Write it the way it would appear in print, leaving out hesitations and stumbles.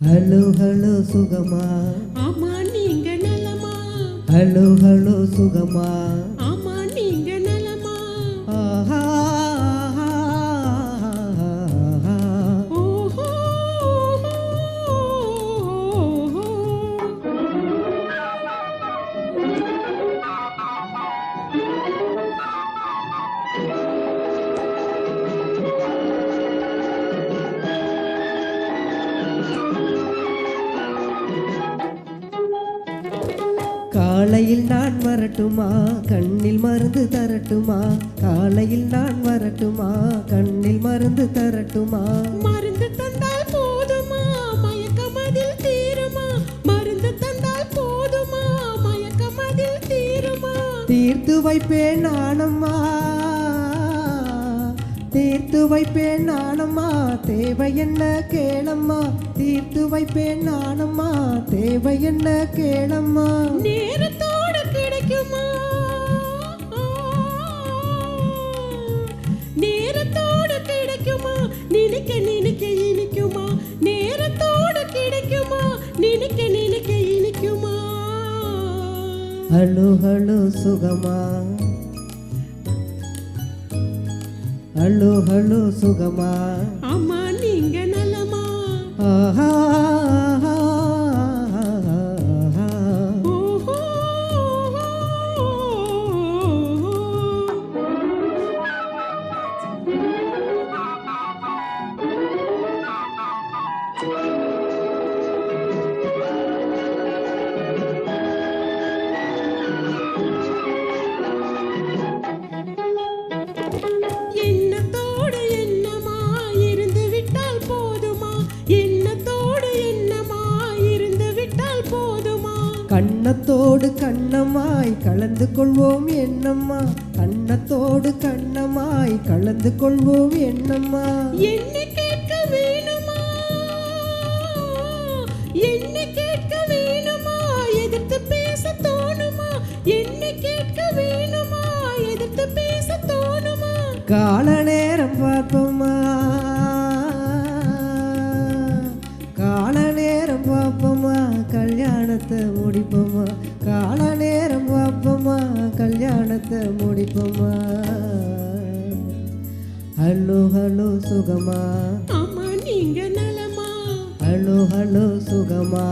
Hello hello சுகமா, ஆமா நீங்க நலமா? ஹலோ ஹலோ சுகமா, ஆமா நீங்க நலமா? ஆஹா ஓஹோ காலையில் நான் வரட்டுமா, கண்ணில் மருந்து தரட்டுமா? காலையில் நான் வரட்டுமா, கண்ணில் மருந்து தரட்டுமா? மருந்து தந்தால் போதுமா, மயக்கமதில் தீருமா? மருந்து தந்தால் போதுமா, மயக்கமதில் தீருமா? தீர்த்து வைப்பேன் நானம்மா, தீர்த்து வைப்பேன் நானம்மா, தேவை என்ன கேளம்மா? தீர்த்து வைப்பேன் நானம்மா, தேவை என்ன கேளம்மா? நேரத்தோடு கிடைக்குமா, நேரத்தோடு கிடைக்குமா? நினைக்க நினைக்க இனிக்குமா? நேரத்தோடு கிடைக்குமா? நினைக்க நினைக்க இனிக்குமா? ஹலோ ஹலோ சுகமா, ஹலோ ஹலோ சுகமா, ஆமா நீங்க நலமா? ஆஹா ஓஹோ எண்ணத்தோடு எண்ணமா இருந்து விட்டால் போதுமா? எண்ணத்தோடு எண்ணமா இருந்து விட்டால் போதுமா? கண்ணத்தோடு கண்ணமாய் கலந்து கொள்வோம் என்னம்மா, கண்ணத்தோடு கண்ணமாய் கலந்து கொள்வோம் என்னம்மா? என்ன கேட்க வேணுமா, என்ன கேட்க வேணுமா? எதிர்த்து பேச தோணுமா? என்ன கேட்க வேணுமா? எதிர்த்து பேச தோணுமா? கால நேரம் பார்ப்போமா, கால நேரம் பார்ப்போமா, கல்யாணத்தை முடிப்போமா? கால நேரம் பார்ப்போமா, கல்யாணத்தை முடிப்போமா? ஹலோ ஹலோ சுகமா, ஆமா நீங்க நலமா? ஹலோ ஹலோ சுகமா,